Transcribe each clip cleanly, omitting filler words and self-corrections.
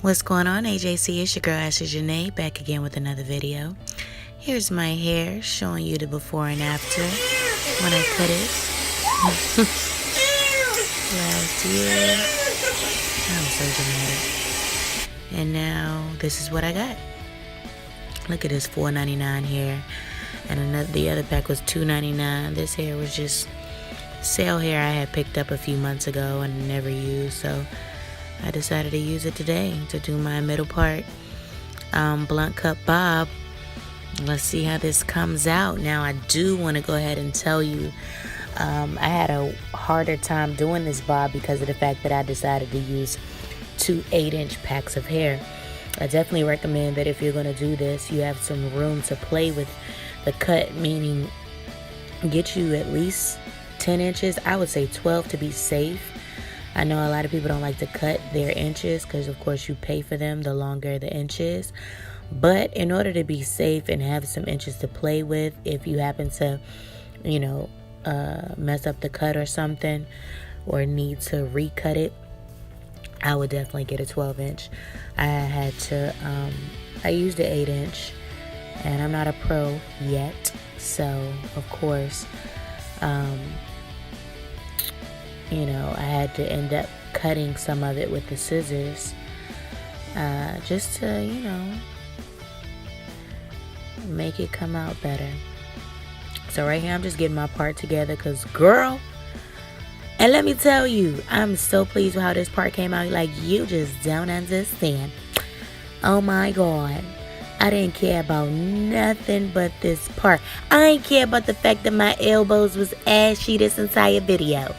What's going on, AJC? It's your girl Ashley Janae back again with another video. Here's my hair showing you the before and after when I cut it last year. I'm so dramatic. And now this is what I got. Look at this $4.99 hair, and the other pack was $2.99. This hair was just sale hair I had picked up a few months ago and never used, so I decided to use it today to do my middle part blunt cut bob. Let's see how this comes out. Now I do want to go ahead and tell you I had a harder time doing this bob because of the fact that I decided to use 2 8-inch packs of hair. I definitely recommend that if you're going to do this, you have some room to play with the cut, meaning get you at least 10 inches. I would say 12 to be safe. I know a lot of people don't like to cut their inches because, of course, you pay for them the longer the inches. But in order to be safe and have some inches to play with, if you happen to, mess up the cut or something or need to recut it, I would definitely get a 12-inch. I used an 8-inch, and I'm not a pro yet. So, of course, I had to end up cutting some of it with the scissors just to, make it come out better. So right here, I'm just getting my part together because, girl, and let me tell you, I'm so pleased with how this part came out. Like, you just don't understand. Oh, my God. I didn't care about nothing but this part. I didn't care about the fact that my elbows was ashy this entire video.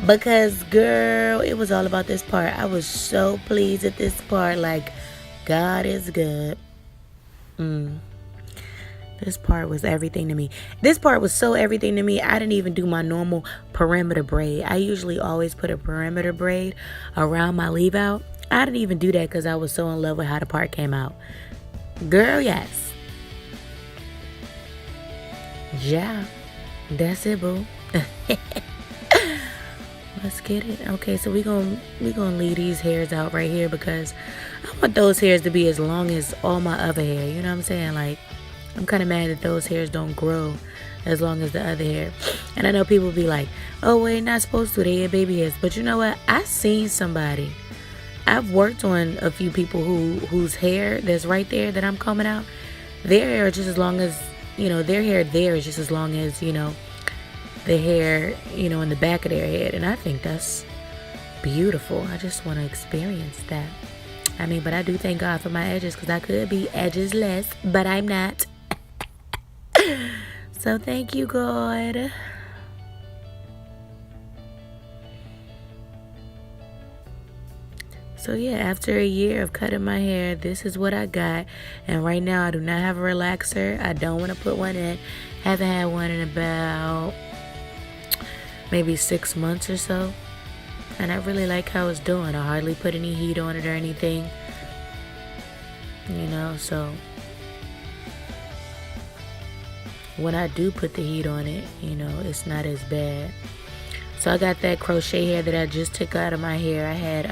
Because, girl, it was all about this part. I was so pleased at this part. Like, God is good. This part was everything to me. This part was so everything to me, I didn't even do my normal perimeter braid. I usually always put a perimeter braid around my leave out. I didn't even do that because I was so in love with how the part came out. Girl, yes. Yeah. That's it, boo. Let's get it. Okay, so we're gonna leave these hairs out right here because I want those hairs to be as long as all my other hair. You know what I'm saying? Like, I'm kind of mad that those hairs don't grow as long as the other hair. And I know people be like, oh, well, not supposed to. They have baby hairs. But you know what? I seen somebody. I've worked on a few people whose hair that's right there that I'm combing out. Their hair is just as long as, their hair there is just as long as, the hair, in the back of their head. And I think that's beautiful. I just want to experience that. But I do thank God for my edges because I could be edgesless, but I'm not. So thank you, God. So yeah, after a year of cutting my hair, this is what I got. And right now I do not have a relaxer. I don't want to put one in. Haven't had one in about maybe 6 months or so. And I really like how it's doing. I hardly put any heat on it or anything. So when I do put the heat on it, it's not as bad. So I got that crochet hair that I just took out of my hair. I had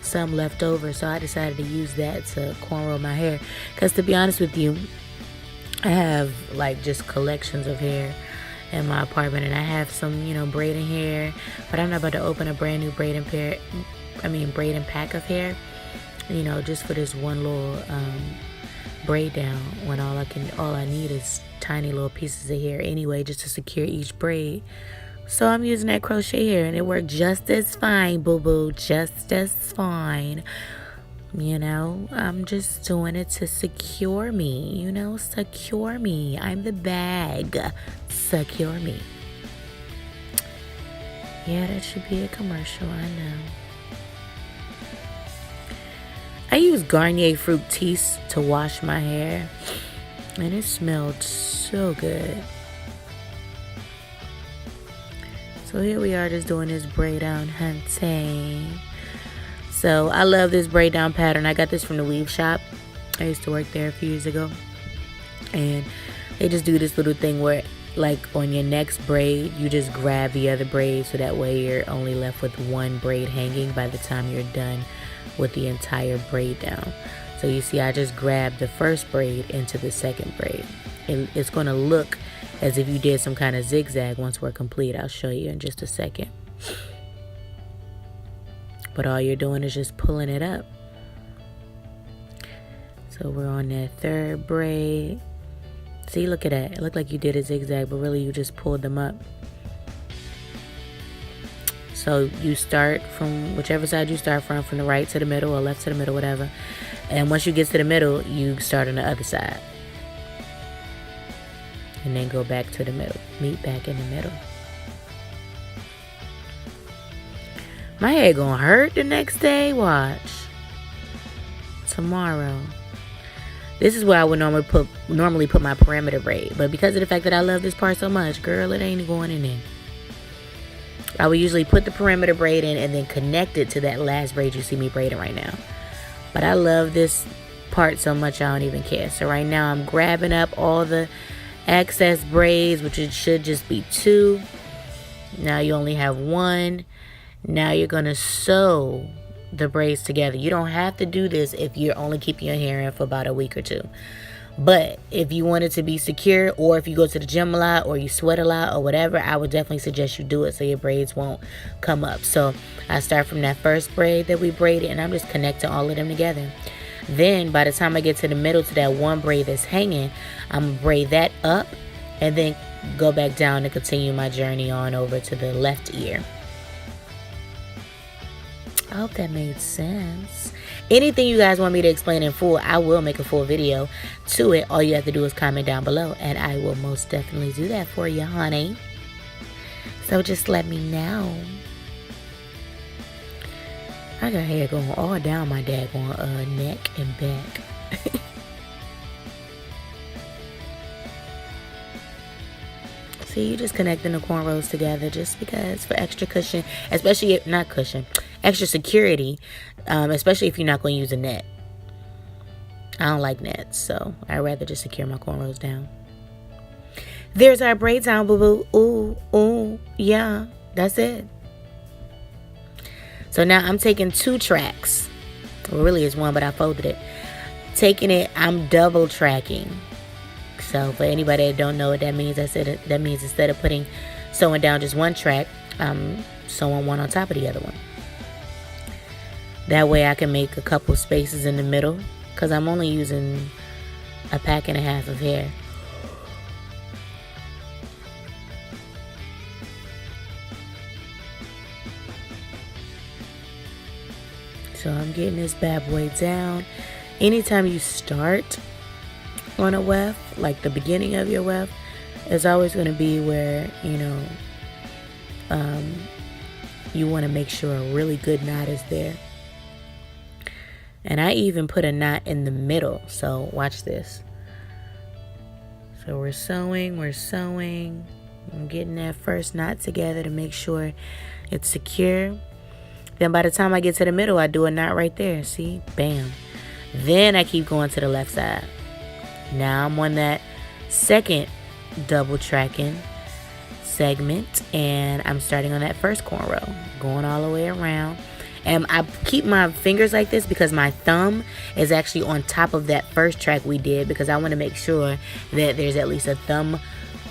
some left over, so I decided to use that to cornrow my hair. Because to be honest with you, I have like just collections of hair in my apartment, and I have some, braiding hair, but I'm not about to open a brand new braiding pack of hair, just for this one little braid down when all I need is tiny little pieces of hair anyway, just to secure each braid. So I'm using that crochet hair, and it worked just as fine, boo-boo, just as fine. I'm just doing it to secure me, secure me. I'm the bag. Secure me. Yeah, that should be a commercial, I know. I use Garnier Fructis to wash my hair, and it smelled so good. So here we are just doing this braid down hunting. So I love this braid down pattern. I got this from the weave shop. I used to work there a few years ago. And they just do this little thing where, like, on your next braid, you just grab the other braid so that way you're only left with one braid hanging by the time you're done with the entire braid down. So you see, I just grabbed the first braid into the second braid. It's going to look as if you did some kind of zigzag once we're complete. I'll show you in just a second. But all you're doing is just pulling it up. So we're on that third braid. See, look at that. It looked like you did a zigzag, but really you just pulled them up. So you start from whichever side you start from the right to the middle or left to the middle, whatever. And once you get to the middle, you start on the other side. And then go back to the middle. Meet back in the middle. My head gonna hurt the next day. Watch. Tomorrow. This is where I would normally put my perimeter braid. But because of the fact that I love this part so much, girl, it ain't going in there. I would usually put the perimeter braid in and then connect it to that last braid you see me braiding right now. But I love this part so much I don't even care. So right now I'm grabbing up all the excess braids, which it should just be 2. Now you only have 1. Now you're going to sew the braids together. You don't have to do this if you're only keeping your hair in for about a week or 2. But if you want it to be secure, or if you go to the gym a lot, or you sweat a lot, or whatever, I would definitely suggest you do it so your braids won't come up. So I start from that first braid that we braided, and I'm just connecting all of them together. Then by the time I get to the middle, to that one braid that's hanging, I'm going to braid that up and then go back down to continue my journey on over to the left ear. I hope that made sense. Anything you guys want me to explain in full, I will make a full video to it. All you have to do is comment down below, and I will most definitely do that for you, honey. So just let me know. I got hair going all down my daggone neck and back. See, you just connecting the cornrows together just because, for extra cushion, especially if not cushion, extra security, especially if you're not going to use a net. I don't like nets, so I'd rather just secure my cornrows down. There's our braid down, boo-boo. Ooh, ooh, yeah, that's it. So now I'm taking 2 tracks. Well, really it's 1, but I folded it. Taking it, I'm double tracking. So for anybody that don't know what that means, that means instead of sewing down just 1 track, I'm sewing 1 on top of the other one. That way I can make a couple spaces in the middle, because I'm only using a pack and a half of hair. So I'm getting this bad boy down. Anytime you start on a weft, like the beginning of your weft, is always going to be where, you know, you want to make sure a really good knot is there. And I even put a knot in the middle. So watch this. So we're sewing. I'm getting that first knot together to make sure it's secure. Then by the time I get to the middle, I do a knot right there. See? Bam. Then I keep going to the left side. Now I'm on that second double tracking segment, and I'm starting on that first cornrow, going all the way around. And I keep my fingers like this because my thumb is actually on top of that first track we did, because I want to make sure that there's at least a thumb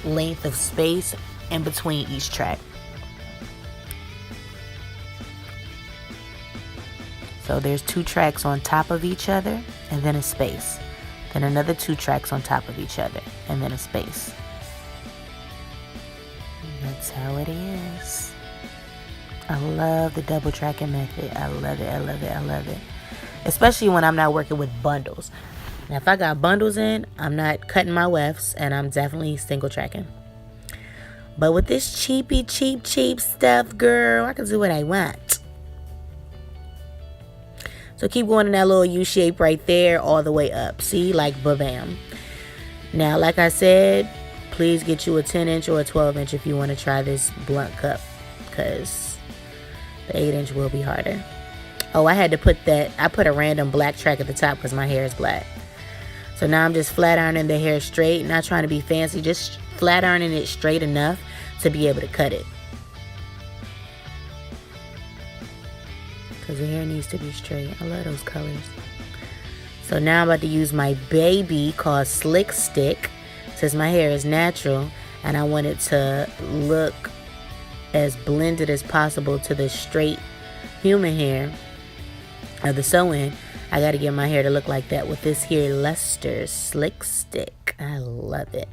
length of space in between each track. So there's 2 tracks on top of each other and then a space. Then another 2 tracks on top of each other and then a space. And that's how it is. I love the double tracking method. I love it, I love it, I love it. Especially when I'm not working with bundles. Now if I got bundles in, I'm not cutting my wefts, and I'm definitely single tracking. But with this cheap stuff, girl, I can do what I want. So keep going in that little U shape right there all the way up. See, like ba-bam. Now, like I said, please get you a 10-inch or a 12-inch if you want to try this blunt cup, because the 8-inch will be harder. Oh, I had to put I put a random black track at the top because my hair is black. So now I'm just flat ironing the hair straight, not trying to be fancy, just flat ironing it straight enough to be able to cut it. because the hair needs to be straight. I love those colors. So now I'm about to use my baby called Slick Stick, since my hair is natural and I want it to look as blended as possible to the straight human hair of the sew-in. I got to get my hair to look like that with this here Luster Slick Stick. I love it.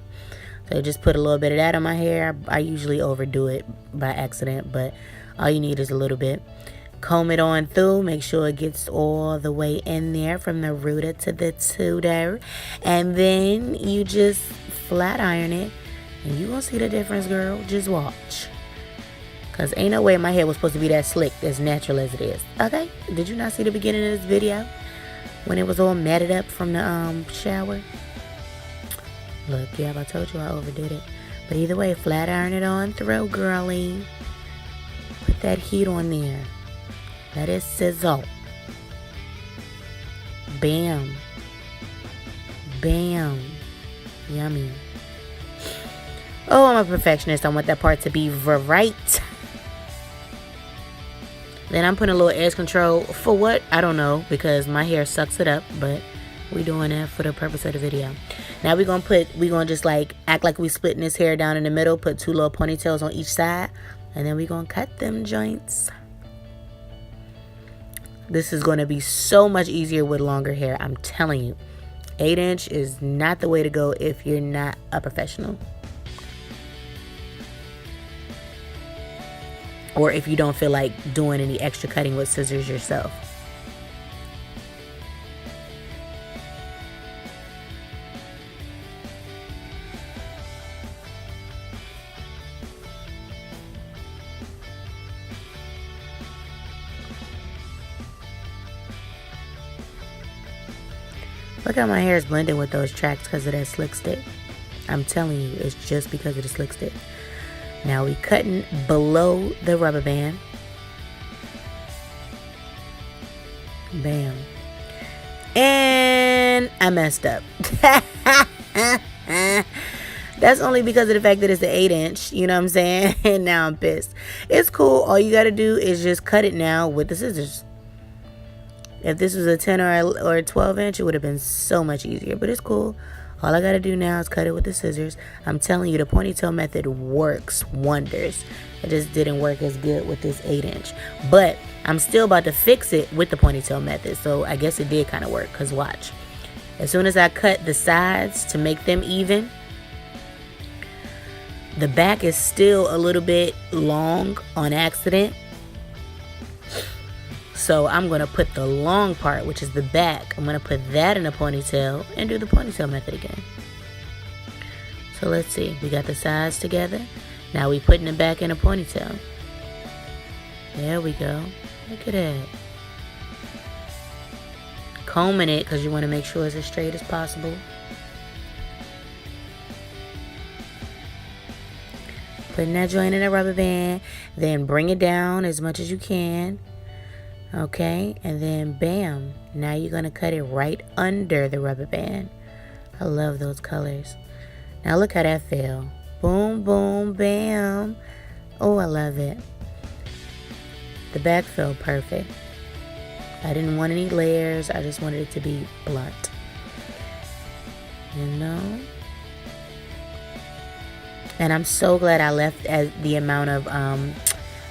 So just put a little bit of that on my hair. I usually overdo it by accident, but all you need is a little bit. Comb it on through. Make sure it gets all the way in there from the rooter to the tutor. And then you just flat iron it. And you gonna see the difference, girl. Just watch. Because ain't no way my hair was supposed to be that slick, as natural as it is. Okay? Did you not see the beginning of this video? When it was all matted up from the shower? Look, yeah, I told you I overdid it. But either way, flat iron it on through, girlie. Put that heat on there. Let it sizzle. Bam. Bam. Yummy. Oh, I'm a perfectionist. I want that part to be right. Then I'm putting a little edge control. For what? I don't know. Because my hair sucks it up. But we doing that for the purpose of the video. Now we're going to just like act like we splitting this hair down in the middle. Put 2 little ponytails on each side. And then we're going to cut them joints. This is going to be so much easier with longer hair. I'm telling you. 8-inch is not the way to go if you're not a professional. Or if you don't feel like doing any extra cutting with scissors yourself. Look how my hair is blending with those tracks because of that slick stick. I'm telling you, it's just because of the slick stick. Now we cutting below the rubber band. Bam. And I messed up. That's only because of the fact that it's the 8-inch. You know what I'm saying? And now I'm pissed. It's cool. All you got to do is just cut it now with the scissors. If this was a 10 or a 12-inch, it would have been so much easier. But it's cool. All I got to do now is cut it with the scissors. I'm telling you, the ponytail method works wonders. It just didn't work as good with this 8-inch. But I'm still about to fix it with the ponytail method. So I guess it did kind of work. Because watch. As soon as I cut the sides to make them even, the back is still a little bit long on accident. So I'm going to put the long part, which is the back. I'm going to put that in a ponytail and do the ponytail method again. So let's see. We got the sides together. Now we putting it back in a ponytail. There we go. Look at that. Combing it because you want to make sure it's as straight as possible. Putting that joint in a rubber band. Then bring it down as much as you can. Okay, and then bam, now you're going to cut it right under the rubber band. I love those colors. Now look how that fell. Boom, boom, bam. Oh, I love it. The back fell perfect. I didn't want any layers. I just wanted it to be blunt. You know? And I'm so glad I left as the amount of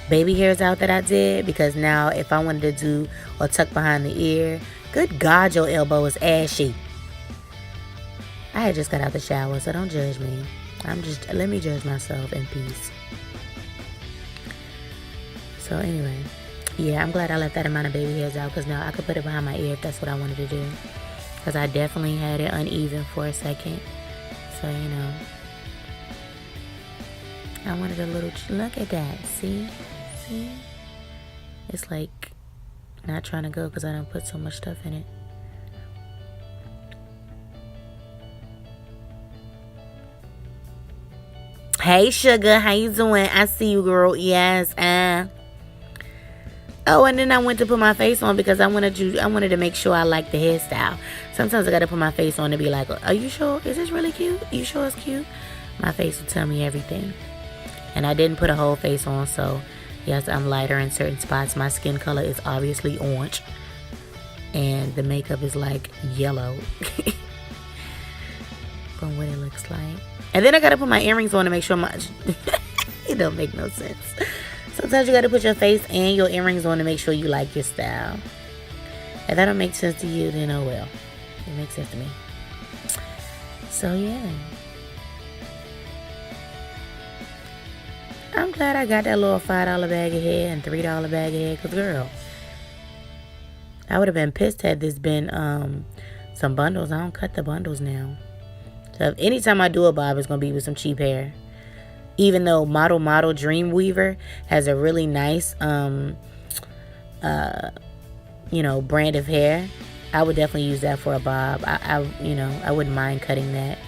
baby hairs out that I did, because now if I wanted to do or tuck behind the ear, good God, your elbow is ashy. I had just got out the shower, so don't judge me. Let me judge myself in peace. So anyway, yeah, I'm glad I left that amount of baby hairs out, because now I could put it behind my ear if that's what I wanted to do. Because I definitely had it uneven for a second. So, you know, I wanted a little, look at that, see? See? It's like not trying to go because I don't put so much stuff in it. Hey, sugar, how you doing? I see you, girl. Yes. Oh, and then I went to put my face on because I wanted to make sure I liked the hairstyle. Sometimes I got to put my face on to be like, are you sure? Is this really cute? Are you sure it's cute? My face will tell me everything. And I didn't put a whole face on, so Yes, I'm lighter in certain spots. My skin color is obviously orange. And the makeup is like yellow. From what it looks like. And then I gotta put my earrings on to make sure my... It don't make no sense. Sometimes you gotta put your face and your earrings on to make sure you like your style. If that don't make sense to you, then oh well. It makes sense to me. So yeah. I'm glad I got that little $5 bag of hair and $3 bag of hair. Because girl, I would have been pissed had this been some bundles. I don't cut the bundles now. So if anytime I do a bob, it's going to be with some cheap hair. Even though Model Dreamweaver has a really nice, brand of hair, I would definitely use that for a bob. I wouldn't mind cutting that.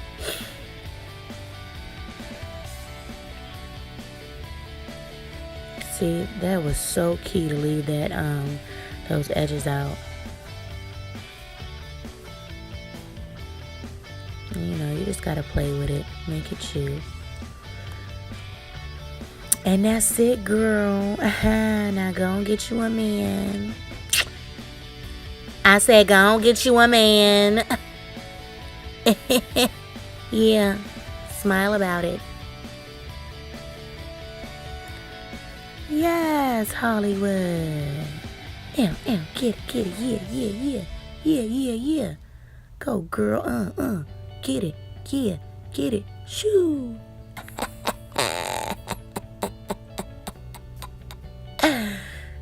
See, that was so key to leave that, those edges out. You just gotta play with it, make it you. And that's it, girl. Now go and get you a man. I said go and get you a man. Yeah, smile about it. Yes, Hollywood. Get it, yeah. Go, girl, get it, get it, shoo.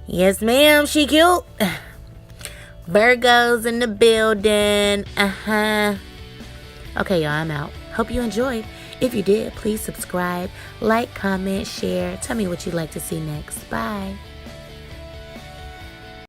Yes, ma'am, she cute. Virgos in the building. Okay, y'all, I'm out. Hope you enjoyed. If you did, please subscribe, like, comment, share. Tell me what you'd like to see next. Bye.